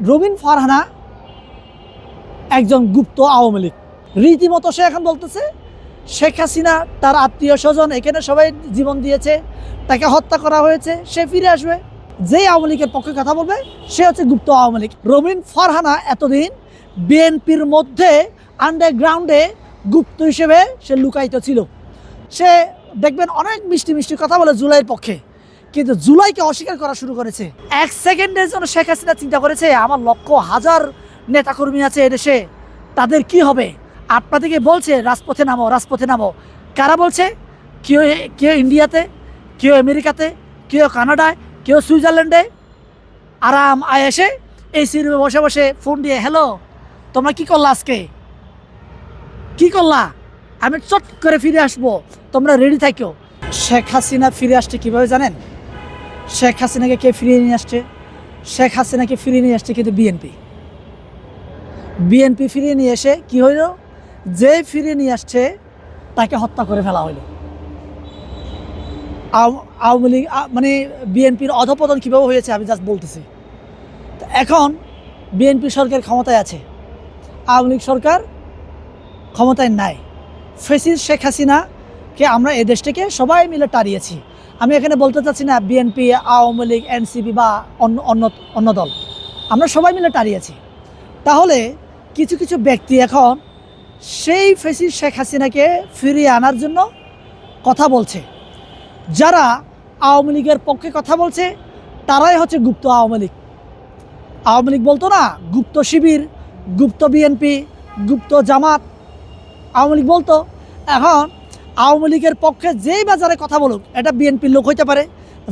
রবিন ফারহানা একজন গুপ্ত আওয়ামী লীগ। রীতিমতো সে এখন বলতেছে শেখ হাসিনা তার আত্মীয় স্বজন এখানে সবাই জীবন দিয়েছে, তাকে হত্যা করা হয়েছে, সে ফিরে আসবে। যেই আওয়ামী লীগের পক্ষে কথা বলবে সে হচ্ছে গুপ্ত আওয়ামী লীগ। রবিন ফারহানা এতদিন বিএনপির মধ্যে আন্ডারগ্রাউন্ডে গুপ্ত হিসেবে সে লুকায়িত ছিল। সে দেখবেন অনেক মিষ্টি মিষ্টি কথা বলে জুলাইয়ের পক্ষে, কিন্তু জুলাইকে অস্বীকার করা শুরু করেছে। এক সেকেন্ডের জন্য শেখ হাসিনা চিন্তা করেছে আমার লক্ষ হাজার নেতাকর্মী আছে এদেশে, তাদের কি হবে? আপনাদেরকে বলছে রাজপথে নামো, রাজপথে নামো। কারা বলছে? কেউ কেউ ইন্ডিয়াতে, কেউ আমেরিকাতে, কেউ কানাডায়, কেউ সুইজারল্যান্ডে আরাম আয়েসে এসি রুমে বসে বসে ফোন দিয়ে, হ্যালো তোমরা কি করলা, আজকে কি করলা, আমি চট করে ফিরে আসবো, তোমরা রেডি থাকো। শেখ হাসিনা ফিরে আসছে কীভাবে জানেন? শেখ হাসিনাকে কে ফিরিয়ে নিয়ে আসছে? শেখ হাসিনাকে ফিরিয়ে নিয়ে আসছে কিন্তু বিএনপি ফিরিয়ে নিয়ে এসে কি হইল? যে ফিরিয়ে নিয়ে আসছে তাকে হত্যা করে ফেলা হইল। আওয়ামী লীগ মানে বিএনপির অধপতন কীভাবে হয়েছে আমি জাস্ট বলতেছি। এখন বিএনপি সরকার ক্ষমতায় আছে, আওয়ামী লীগ সরকার ক্ষমতায় নাই। ফ্যাসিস্ট শেখ হাসিনাকে আমরা এ দেশ থেকে সবাই মিলে তাড়িয়েছি। আমি এখানে বলতে চাচ্ছি না বিএনপি, আওয়ামী লীগ, এনসিপি বা অন্য দল, আমরা সবাই মিলে তাড়িয়েছি। তাহলে কিছু কিছু ব্যক্তি এখন সেই ফ্যাসিস্ট শেখ হাসিনাকে ফিরিয়ে আনার জন্য কথা বলছে। যারা আওয়ামী লীগের পক্ষে কথা বলছে তারাই হচ্ছে গুপ্ত আওয়ামী লীগ। আওয়ামী লীগ বলতো না গুপ্ত শিবির, গুপ্ত বিএনপি, গুপ্ত জামাত, আওয়ামী লীগ বলতো। এখন আওয়ামী লীগের পক্ষে যেই বাজারে কথা বলুক, এটা বিএনপির লোক হইতে পারে,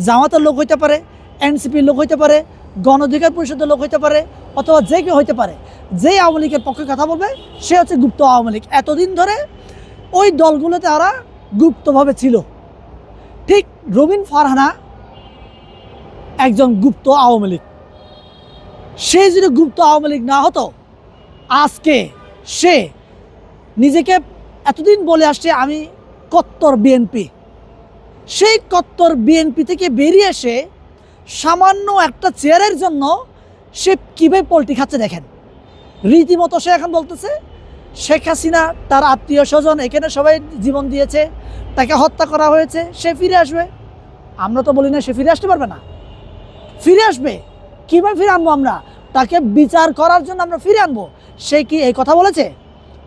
জামাতের লোক হইতে পারে, এনসিপির লোক হইতে পারে, গণ অধিকার পরিষদের লোক হইতে পারে, অথবা যে কেউ হইতে পারে, যেই আওয়ামী লীগের পক্ষে কথা বলবে সে হচ্ছে গুপ্ত আওয়ামী লীগ। এতদিন ধরে ওই দলগুলোতে তারা গুপ্তভাবে ছিল। ঠিক রবিন ফারহানা একজন গুপ্ত আওয়ামী লীগ। সে যদি গুপ্ত আওয়ামী লীগ না হতো, আজকে সে নিজেকে এতদিন বলে আসছে আমি কট্টর বিএনপি, সেই কট্টর বিএনপি থেকে বেরিয়ে এসে সামান্য একটা চেয়ারের জন্য সে কীভাবে পল্টি খাচ্ছে দেখেন। রীতিমতো সে এখন বলতেছে শেখ হাসিনা তার আত্মীয় স্বজন এখানে সবাই জীবন দিয়েছে, তাকে হত্যা করা হয়েছে, সে ফিরে আসবে। আমরা তো বলি না সে ফিরে আসতে পারবে না, ফিরে আসবে। কীভাবে ফিরে আনবো আমরা? তাকে বিচার করার জন্য আমরা ফিরে আনবো। সে কি এই কথা বলেছে?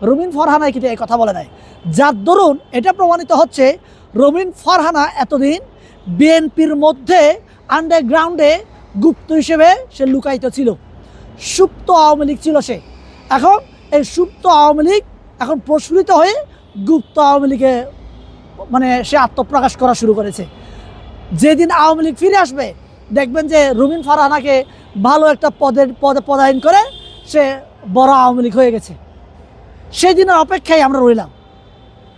রবিন ফারহানা কিন্তু এই কথা বলে নাই। যার দরুন এটা প্রমাণিত হচ্ছে রবিন ফারহানা এতদিন বিএনপির মধ্যে আন্ডারগ্রাউন্ডে গুপ্ত হিসেবে সে লুকায়িত ছিল, সুপ্ত আওয়ামী লীগ ছিল সে। এখন এই সুপ্ত আওয়ামী লীগ এখন প্রস্ফুটিত হয়ে গুপ্ত আওয়ামী লীগে মানে সে আত্মপ্রকাশ করা শুরু করেছে। যেদিন আওয়ামী লীগ ফিরে আসবে দেখবেন যে রবিন ফারহানাকে ভালো একটা পদায়ন করে সে বড় আওয়ামী লীগ হয়ে গেছে। সেই দিনের অপেক্ষায় আমরা রইলাম।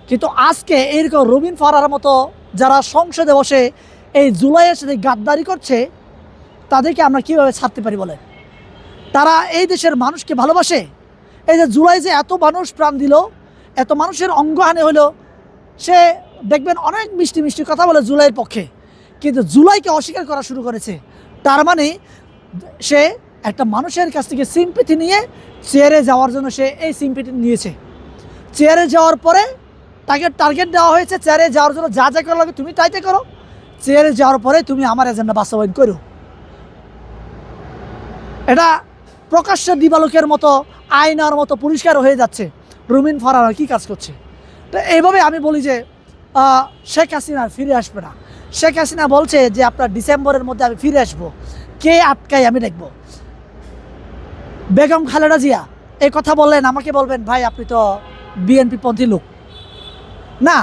কিন্তু আজকে এইরকম রবিন ফারহানার মতো যারা সংসদে বসে এই জুলাইয়ের সাথে গাদ্দারি করছে তাদেরকে আমরা কীভাবে ছাড়তে পারি বলে? তারা এই দেশের মানুষকে ভালোবাসে। এই যে জুলাই যে এত মানুষ প্রাণ দিল, এত মানুষের অঙ্গহানি হলো, সে দেখবেন অনেক মিষ্টি মিষ্টি কথা বলে জুলাইয়ের পক্ষে, কিন্তু জুলাইকে অস্বীকার করা শুরু করেছে। তার মানে সে একটা মানুষের কাছ থেকে সিম্পিথি নিয়ে চেয়ারে যাওয়ার জন্য সে এই সিম্পিথি নিয়েছে। চেয়ারে যাওয়ার পরে তাকে টার্গেট দেওয়া হয়েছে, চেয়ারে যাওয়ার জন্য যা যা করা লাগে তুমি তাইতে করো, চেয়ারে যাওয়ার পরে তুমি আমার এজেন্ডা বাস্তবায়ন করো। এটা প্রকাশ্য দিবালোকের মতো, আয়নার মতো পরিষ্কার হয়ে যাচ্ছে রবিন ফারহানা কী কাজ করছে। তো এইভাবে আমি বলি যে শেখ হাসিনা ফিরে আসবে না। শেখ হাসিনা বলছে যে আপনার ডিসেম্বরের মধ্যে আমি ফিরে আসবো, কে আটকাই আমি দেখব। বেগম খালেদা জিয়া এই কথা বললেন, আমাকে বলবেন ভাই আপনি তো বিএনপি পন্থী লোক। না,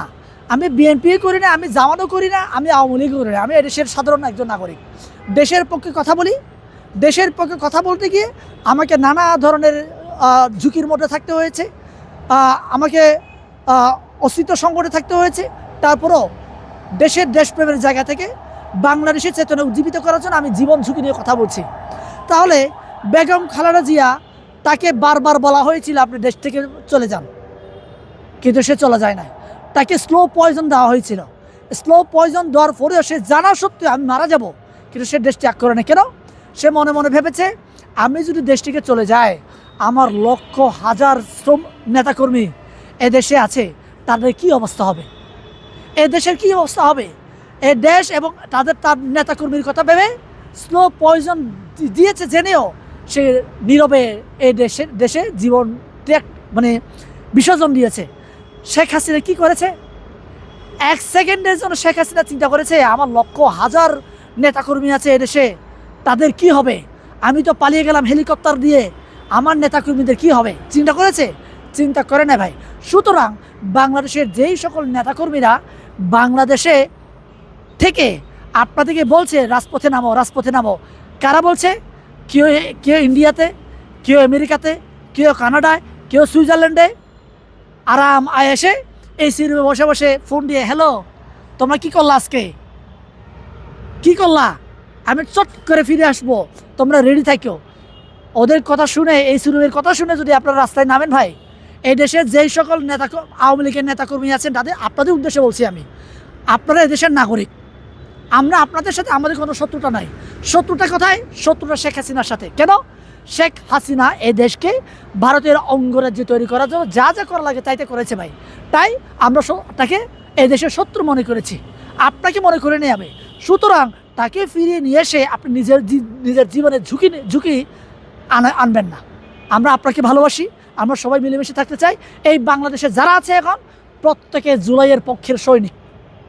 আমি বিএনপি করি না, আমি জামাতও করি না, আমি আওয়ামী লীগও করি না, আমি দেশের সাধারণ একজন নাগরিক। দেশের পক্ষে কথা বলি। দেশের পক্ষে কথা বলতে গিয়ে আমাকে নানা ধরনের ঝুঁকির মধ্যে থাকতে হয়েছে, আমাকে অস্তিত্ব সংকটে থাকতে হয়েছে। তারপরও দেশপ্রেমের জায়গা থেকে বাংলাদেশের চেতনা উজ্জীবিত করার জন্য আমি জীবন ঝুঁকি নিয়ে কথা বলছি। তাহলে বেগম খালেদা জিয়া তাকে বারবার বলা হয়েছিল আপনি দেশ থেকে চলে যান, কিন্তু সে চলে যায় না। তাকে স্লো পয়জন দেওয়া হয়েছিল। স্লো পয়জন দেওয়ার পরেও সে জানা সত্ত্বেও আমি মারা যাব, কিন্তু সে দেশ ত্যাগ করে না। কেন? সে মনে মনে ভেবেছে আমি যদি দেশ থেকে চলে যাই, আমার লক্ষ হাজার শ্রম নেতাকর্মী এদেশে আছে, তাদের কি অবস্থা হবে? এ দেশের কি অবস্থা হবে? এ দেশ এবং তার নেতাকর্মীর কথা ভেবে স্লো পয়জন দিয়েছে জেনেও সে নীরবে এই দেশে জীবন ত্যাগ মানে বিসর্জন দিয়েছে। শেখ হাসিনা কি করেছে? 1 সেকেন্ডের জন্য শেখ হাসিনা চিন্তা করেছে আমার লক্ষ হাজার নেতাকর্মী আছে এদেশে, তাদের কি হবে? আমি তো পালিয়ে গেলাম হেলিকপ্টার দিয়ে, আমার নেতাকর্মীদের কি হবে? চিন্তা করেছে? চিন্তা করে না ভাই। সুতরাং বাংলাদেশের যেই সকল নেতাকর্মীরা বাংলাদেশে থেকে আপনাদেরকে বলছে রাজপথে নামো, রাজপথে নামো, কারা বলছে? কেউ কেউ ইন্ডিয়াতে, কেউ আমেরিকাতে, কেউ কানাডায়, কেউ সুইজারল্যান্ডে আরাম আয়েসে এসি রুমে বসে বসে ফোন দিয়ে, হ্যালো তোমরা কি করলা, আজকে কি করলা, আমি চট করে ফিরে আসবো, তোমরা রেডি থাকো। ওদের কথা শুনে, এসি রুমের কথা শুনে যদি আপনারা রাস্তায় নামেন ভাই, এই দেশের যেই সকল নেতা আওয়ামী লীগের নেতাকর্মী আছেন আপনাদের উদ্দেশ্যে বলছি আমি, আপনারা এদেশের নাগরিক, আমরা আপনাদের সাথে আমাদের কোনো শত্রুতা নাই। শত্রুতা কোথায়? শত্রুতা শেখ হাসিনার সাথে। কেন? শেখ হাসিনা এই দেশকে ভারতের অঙ্গরাজ্য তৈরি করার জন্য যা যা করা লাগে তাইতে করেছে ভাই। তাই আমরা তাকে এই দেশের শত্রু মনে করেছি, আপনাকে মনে করে নেবে। সুতরাং তাকে ফিরিয়ে নিয়ে এসে আপনি নিজের জীবনের ঝুঁকি আনবেন না। আমরা আপনাকে ভালোবাসি, আমরা সবাই মিলেমিশে থাকতে চাই। এই বাংলাদেশে যারা আছে এখন প্রত্যেকে জুলাইয়ের পক্ষের সৈনিক।